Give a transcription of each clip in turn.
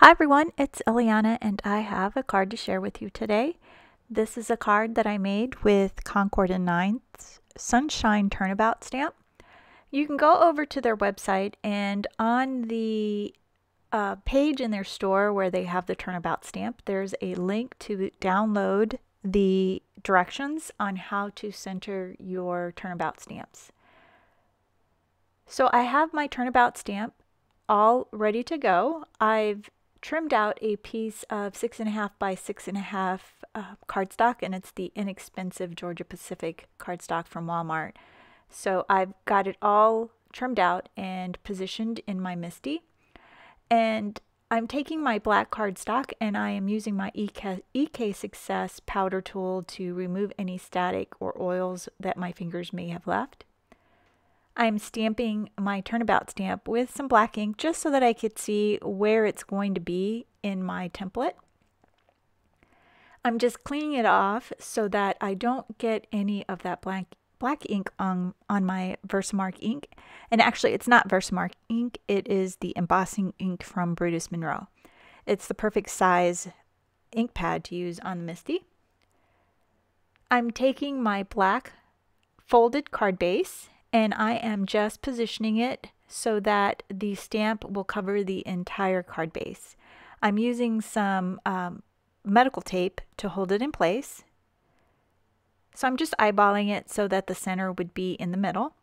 Hi everyone, it's Eliana and I have a card to share with you today. This is a card that I made with Concord and 9's Sunshine Turnabout stamp. You can go over to their website and on the page in their store where they have the Turnabout stamp, there's a link to download the directions on how to center your Turnabout stamps. So I have my Turnabout stamp all ready to go. I've trimmed out a piece of 6.5 by 6.5 cardstock, and it's the inexpensive Georgia Pacific cardstock from Walmart. So I've got it all trimmed out and positioned in my MISTI. And I'm taking my black cardstock and I am using my EK Success powder tool to remove any static or oils that my fingers may have left. I'm stamping my Turnabout stamp with some black ink just so that I could see where it's going to be in my template. I'm just cleaning it off so that I don't get any of that black ink on my Versamark ink. And actually it's not Versamark ink, it is the embossing ink from Brutus Monroe. It's the perfect size ink pad to use on the MISTI. I'm taking my black folded card base and I am just positioning it so that the stamp will cover the entire card base. I'm using some medical tape to hold it in place. So I'm just eyeballing it so that the center would be in the middle.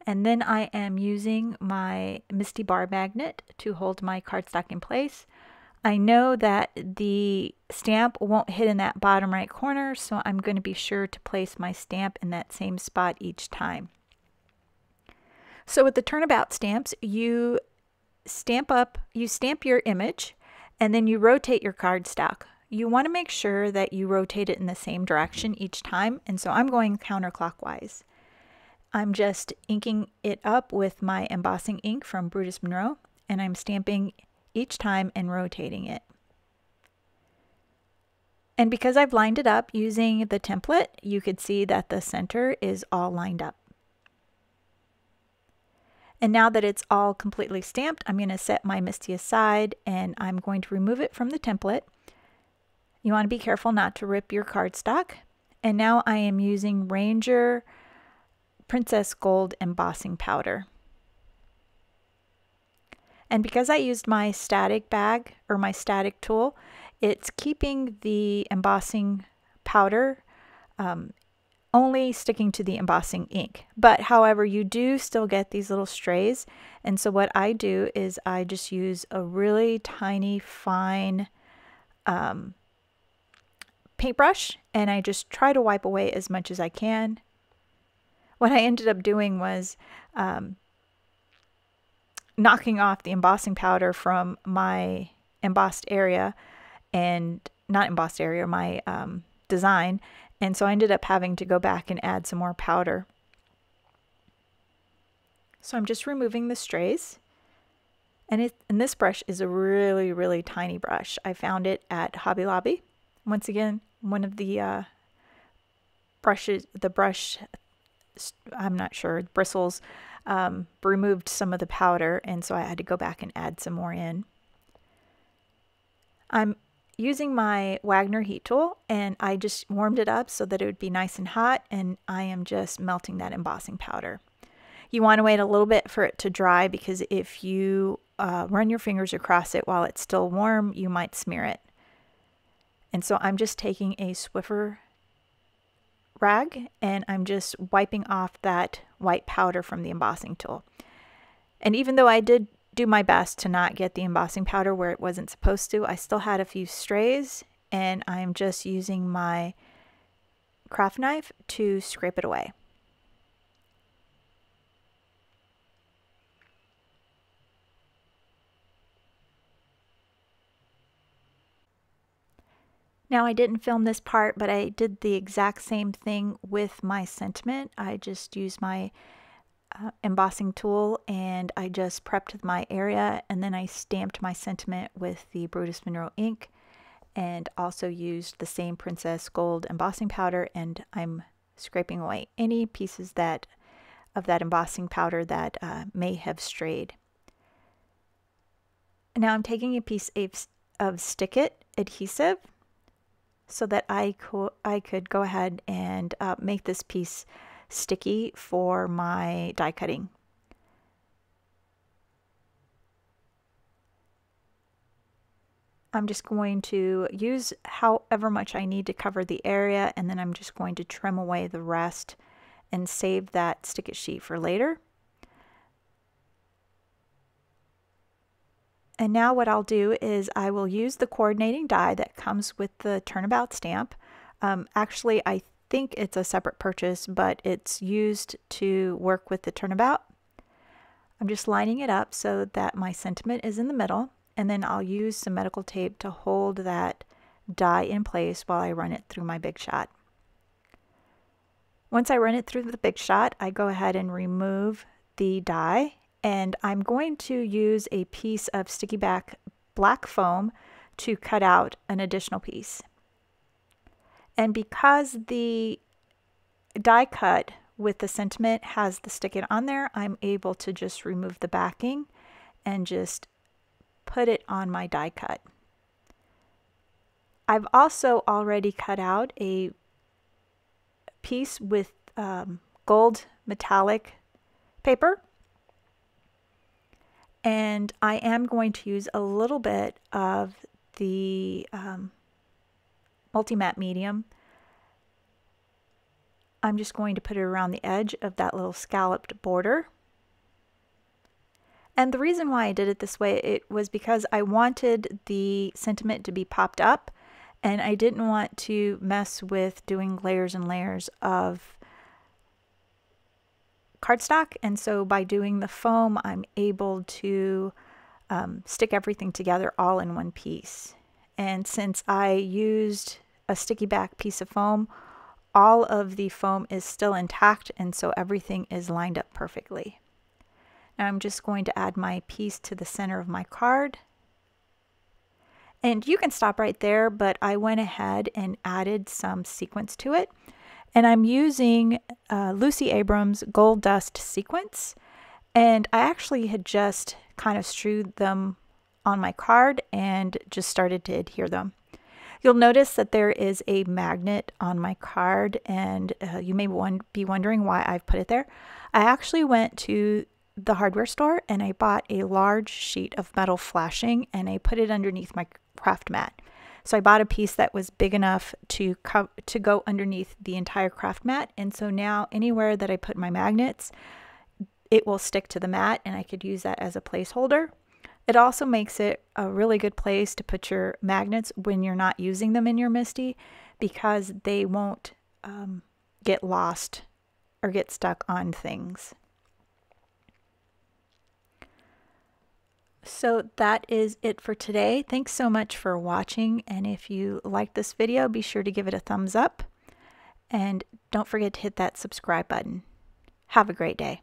And then I am using my MISTI bar magnet to hold my cardstock in place. I know that the stamp won't hit in that bottom right corner, so I'm going to be sure to place my stamp in that same spot each time. So with the Turnabout stamps, you stamp your image and then you rotate your cardstock. You want to make sure that you rotate it in the same direction each time, and so I'm going counterclockwise. I'm just inking it up with my embossing ink from Brutus Monroe, and I'm stamping each time and rotating it. And because I've lined it up using the template, you could see that the center is all lined up. And now that it's all completely stamped, I'm going to set my MISTI aside and I'm going to remove it from the template. You want to be careful not to rip your cardstock. And now I am using Ranger Princess Gold embossing powder. And because I used my static bag or my static tool, it's keeping the embossing powder only sticking to the embossing ink. But however, you do still get these little strays, and so what I do is I just use a really tiny fine paintbrush and I just try to wipe away as much as I can. What I ended up doing was knocking off the embossing powder from my embossed area, and not embossed area, my design. And so I ended up having to go back and add some more powder. So I'm just removing the strays. And this brush is a really, really tiny brush. I found it at Hobby Lobby. Once again, one of the I'm not sure, bristles removed some of the powder, and so I had to go back and add some more in. I'm using my Wagner heat tool and I just warmed it up so that it would be nice and hot, and I am just melting that embossing powder. You want to wait a little bit for it to dry because if you run your fingers across it while it's still warm, you might smear it. And so I'm just taking a Swiffer rag and I'm just wiping off that white powder from the embossing tool. And even though I did do my best to not get the embossing powder where it wasn't supposed to, I still had a few strays, and I'm just using my craft knife to scrape it away. Now I didn't film this part, but I did the exact same thing with my sentiment. I just used my embossing tool and I just prepped my area, and then I stamped my sentiment with the Brutus Monroe ink and also used the same Princess Gold embossing powder, and I'm scraping away any pieces of that embossing powder that may have strayed. Now I'm taking a piece of Stick It adhesive so that I could go ahead and make this piece sticky for my die cutting. I'm just going to use however much I need to cover the area, and then I'm just going to trim away the rest and save that Stick It sheet for later. And now what I'll do is I will use the coordinating die that comes with the Turnabout stamp. Actually, I think it's a separate purchase, but it's used to work with the Turnabout. I'm just lining it up so that my sentiment is in the middle, and then I'll use some medical tape to hold that die in place while I run it through my Big Shot. Once I run it through the Big Shot, I go ahead and remove the die, and I'm going to use a piece of sticky back black foam to cut out an additional piece. And because the die cut with the sentiment has the Stick It on there, I'm able to just remove the backing and just put it on my die cut. I've also already cut out a piece with gold metallic paper, and I am going to use a little bit of the multi-matte medium. I'm just going to put it around the edge of that little scalloped border. And the reason why I did it this way, it was because I wanted the sentiment to be popped up, and I didn't want to mess with doing layers and layers of cardstock. And so by doing the foam, I'm able to stick everything together all in one piece. And since I used a sticky back piece of foam, all of the foam is still intact, and so everything is lined up perfectly. Now I'm just going to add my piece to the center of my card. And you can stop right there, but I went ahead and added some sequins to it. And I'm using Lucy Abrams Gold Dust sequins. And I actually had just kind of strewed them on my card and just started to adhere them. You'll notice that there is a magnet on my card, and you may be wondering why I've put it there. I actually went to the hardware store and I bought a large sheet of metal flashing, and I put it underneath my craft mat. So I bought a piece that was big enough to go underneath the entire craft mat, and so now anywhere that I put my magnets, it will stick to the mat, and I could use that as a placeholder. It also makes it a really good place to put your magnets when you're not using them in your MISTI, because they won't get lost or get stuck on things. So that is it for today. Thanks so much for watching, and if you like this video, be sure to give it a thumbs up, and don't forget to hit that subscribe button. Have a great day.